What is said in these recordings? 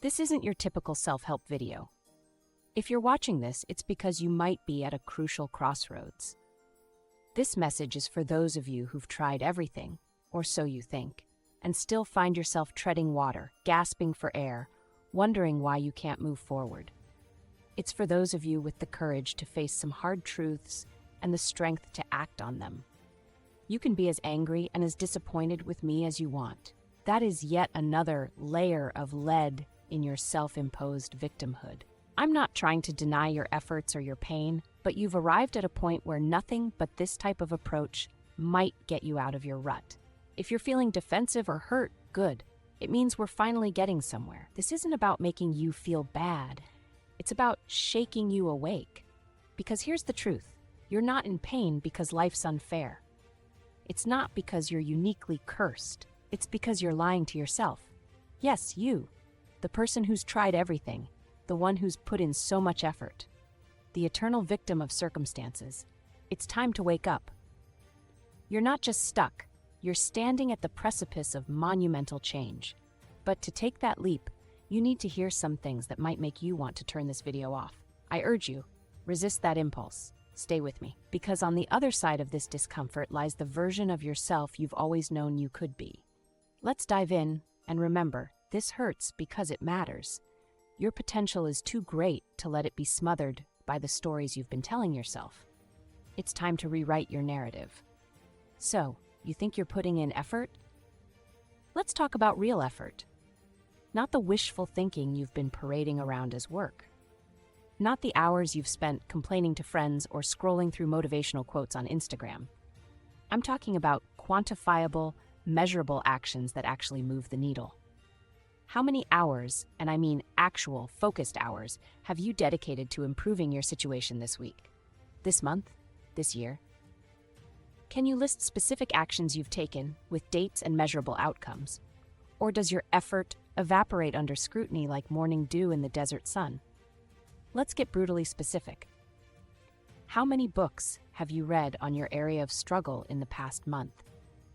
This isn't your typical self-help video. If you're watching this, it's because you might be at a crucial crossroads. This message is for those of you who've tried everything, or so you think, and still find yourself treading water, gasping for air, wondering why you can't move forward. It's for those of you with the courage to face some hard truths and the strength to act on them. You can be as angry and as disappointed with me as you want. That is yet another layer of lead in your self-imposed victimhood. I'm not trying to deny your efforts or your pain, but you've arrived at a point where nothing but this type of approach might get you out of your rut. If you're feeling defensive or hurt, good. It means we're finally getting somewhere. This isn't about making you feel bad. It's about shaking you awake. Because here's the truth. You're not in pain because life's unfair. It's not because you're uniquely cursed. It's because you're lying to yourself. Yes, you. The person who's tried everything. The one who's put in so much effort. The eternal victim of circumstances. It's time to wake up. You're not just stuck. You're standing at the precipice of monumental change. But to take that leap, you need to hear some things that might make you want to turn this video off. I urge you, resist that impulse. Stay with me. Because on the other side of this discomfort lies the version of yourself you've always known you could be. Let's dive in, and remember, this hurts because it matters. Your potential is too great to let it be smothered by the stories you've been telling yourself. It's time to rewrite your narrative. So, you think you're putting in effort? Let's talk about real effort. Not the wishful thinking you've been parading around as work. Not the hours you've spent complaining to friends or scrolling through motivational quotes on Instagram. I'm talking about quantifiable, measurable actions that actually move the needle. How many hours, and I mean actual, focused hours, have you dedicated to improving your situation this week, this month, this year? Can you list specific actions you've taken with dates and measurable outcomes? Or does your effort evaporate under scrutiny like morning dew in the desert sun? Let's get brutally specific. How many books have you read on your area of struggle in the past month?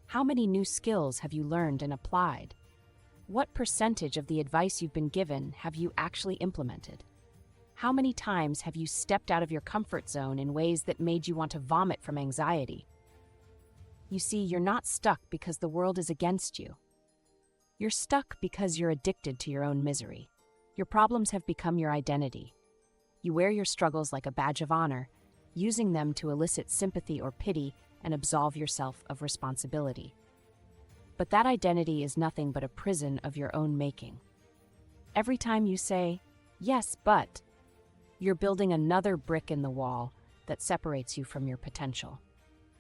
How many new skills have you learned and applied? What percentage of the advice you've been given have you actually implemented? How many times have you stepped out of your comfort zone in ways that made you want to vomit from anxiety? You see, you're not stuck because the world is against you. You're stuck because you're addicted to your own misery. Your problems have become your identity. You wear your struggles like a badge of honor, using them to elicit sympathy or pity and absolve yourself of responsibility. But that identity is nothing but a prison of your own making. Every time you say, "Yes, but," you're building another brick in the wall that separates you from your potential.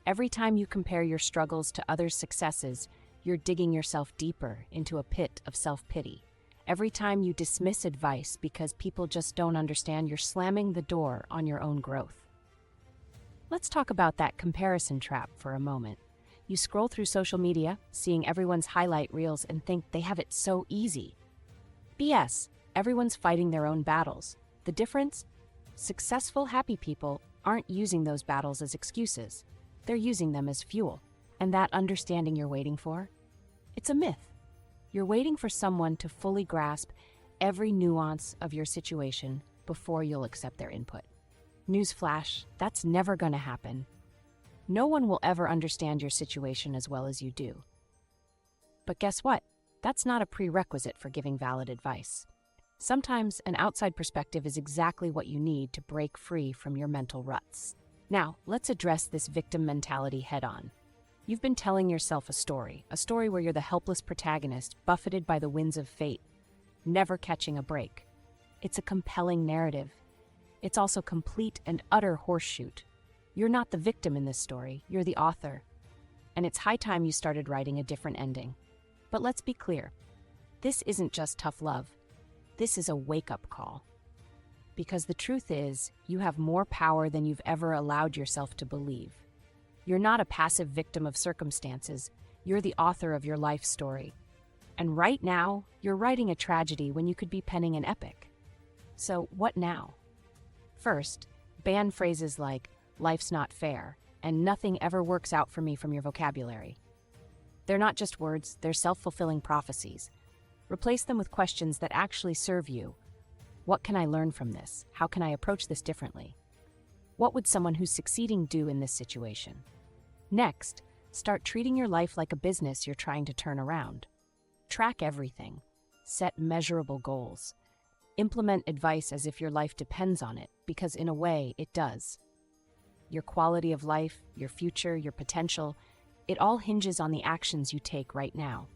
Every time you compare your struggles to others' successes, you're digging yourself deeper into a pit of self-pity. Every time you dismiss advice because people just don't understand, you're slamming the door on your own growth. Let's talk about that comparison trap for a moment. You scroll through social media, seeing everyone's highlight reels and think they have it so easy. BS. Everyone's fighting their own battles. The difference? Successful, happy people aren't using those battles as excuses. They're using them as fuel. And that understanding you're waiting for? It's a myth. You're waiting for someone to fully grasp every nuance of your situation before you'll accept their input. Newsflash, that's never going to happen. No one will ever understand your situation as well as you do. But guess what? That's not a prerequisite for giving valid advice. Sometimes an outside perspective is exactly what you need to break free from your mental ruts. Now, let's address this victim mentality head-on. You've been telling yourself a story where you're the helpless protagonist buffeted by the winds of fate, never catching a break. It's a compelling narrative. It's also complete and utter horseshoot. You're not the victim in this story, you're the author. And it's high time you started writing a different ending. But let's be clear, this isn't just tough love. This is a wake-up call. Because the truth is, you have more power than you've ever allowed yourself to believe. You're not a passive victim of circumstances, you're the author of your life story. And right now, you're writing a tragedy when you could be penning an epic. So what now? First, ban phrases like, "life's not fair," and "nothing ever works out for me" from your vocabulary. They're not just words, they're self-fulfilling prophecies. Replace them with questions that actually serve you. What can I learn from this? How can I approach this differently? What would someone who's succeeding do in this situation? Next, start treating your life like a business you're trying to turn around. Track everything. Set measurable goals. Implement advice as if your life depends on it, because in a way, it does. Your quality of life, your future, your potential, it all hinges on the actions you take right now.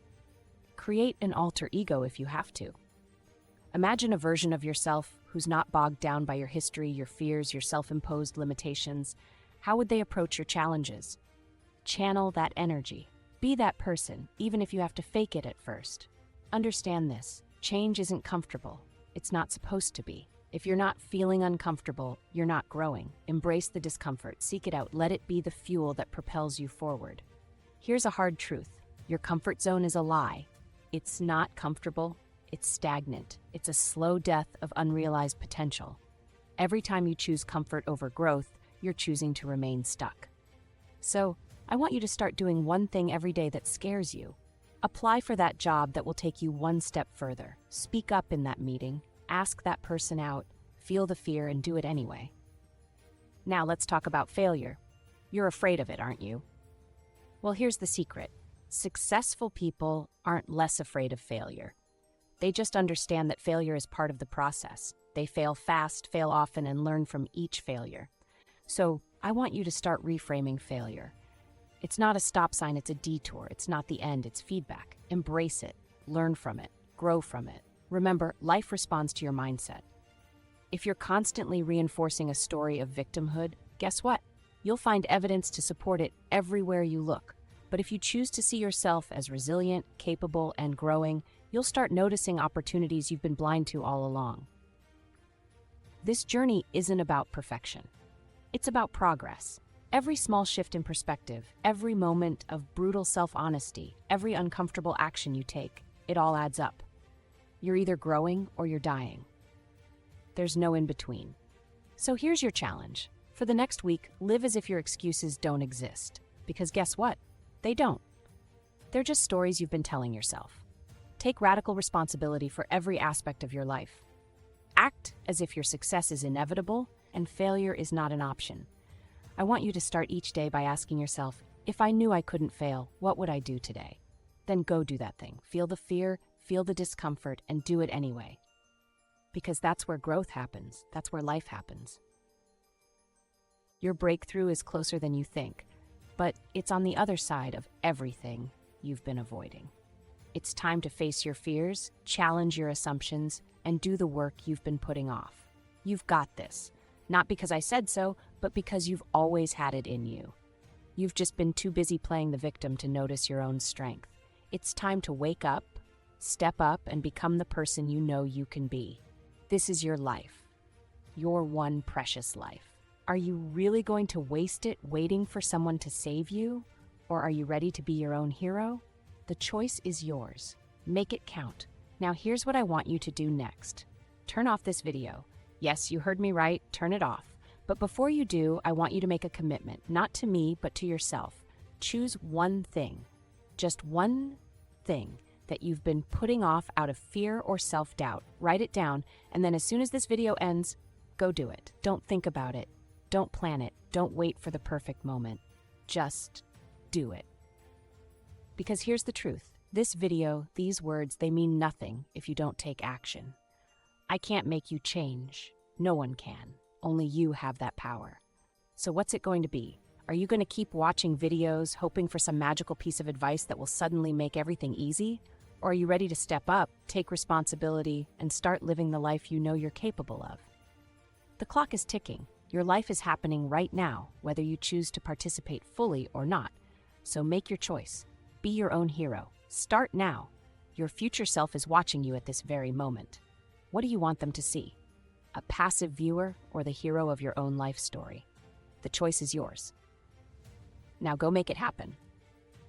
Create an alter ego if you have to. Imagine a version of yourself who's not bogged down by your history, your fears, your self-imposed limitations. How would they approach your challenges? Channel that energy. Be that person, even if you have to fake it at first. Understand this. Change isn't comfortable. It's not supposed to be. If you're not feeling uncomfortable, you're not growing. Embrace the discomfort. Seek it out. Let it be the fuel that propels you forward. Here's a hard truth. Your comfort zone is a lie. It's not comfortable. It's stagnant. It's a slow death of unrealized potential. Every time you choose comfort over growth, you're choosing to remain stuck. So, I want you to start doing one thing every day that scares you. Apply for that job that will take you one step further. Speak up in that meeting. Ask that person out. Feel the fear and do it anyway. Now let's talk about failure. You're afraid of it, aren't you? Well, here's the secret. Successful people aren't less afraid of failure. They just understand that failure is part of the process. They fail fast, fail often, and learn from each failure. So, I want you to start reframing failure. It's not a stop sign, it's a detour. It's not the end, it's feedback. Embrace it, learn from it, grow from it. Remember, life responds to your mindset. If you're constantly reinforcing a story of victimhood, guess what? You'll find evidence to support it everywhere you look. But if you choose to see yourself as resilient, capable, and growing, you'll start noticing opportunities you've been blind to all along. This journey isn't about perfection. It's about progress. Every small shift in perspective, every moment of brutal self-honesty, every uncomfortable action you take, it all adds up. You're either growing or you're dying. There's no in between. So here's your challenge. For the next week, live as if your excuses don't exist. Because guess what? They don't. They're just stories you've been telling yourself. Take radical responsibility for every aspect of your life. Act as if your success is inevitable and failure is not an option. I want you to start each day by asking yourself, if I knew I couldn't fail, what would I do today? Then go do that thing. Feel the fear, feel the discomfort, and do it anyway. Because that's where growth happens. That's where life happens. Your breakthrough is closer than you think, but it's on the other side of everything you've been avoiding. It's time to face your fears, challenge your assumptions, and do the work you've been putting off. You've got this. Not because I said so, but because you've always had it in you. You've just been too busy playing the victim to notice your own strength. It's time to wake up, step up, and become the person you know you can be. This is your life. Your one precious life. Are you really going to waste it waiting for someone to save you? Or are you ready to be your own hero? The choice is yours. Make it count. Now here's what I want you to do next. Turn off this video. Yes, you heard me right, turn it off. But before you do, I want you to make a commitment, not to me, but to yourself. Choose one thing, just one thing that you've been putting off out of fear or self-doubt. Write it down, and then as soon as this video ends, go do it. Don't think about it. Don't plan it. Don't wait for the perfect moment. Just do it. Because here's the truth. This video, these words, they mean nothing if you don't take action. I can't make you change. No one can. Only you have that power. So what's it going to be? Are you going to keep watching videos, hoping for some magical piece of advice that will suddenly make everything easy? Or are you ready to step up, take responsibility, and start living the life you know you're capable of? The clock is ticking. Your life is happening right now, whether you choose to participate fully or not. So make your choice. Be your own hero. Start now. Your future self is watching you at this very moment. What do you want them to see? A passive viewer or the hero of your own life story? The choice is yours. Now go make it happen.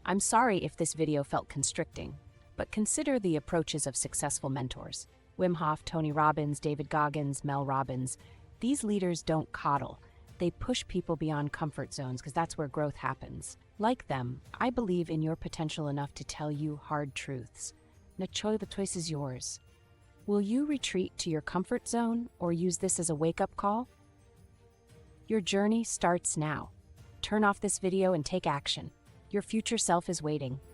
I'm sorry if this video felt constricting, but consider the approaches of successful mentors. Wim Hof, Tony Robbins, David Goggins, Mel Robbins. These leaders don't coddle. They push people beyond comfort zones because that's where growth happens. Like them, I believe in your potential enough to tell you hard truths. the choice is yours. Will you retreat to your comfort zone or use this as a wake-up call? Your journey starts now. Turn off this video and take action. Your future self is waiting.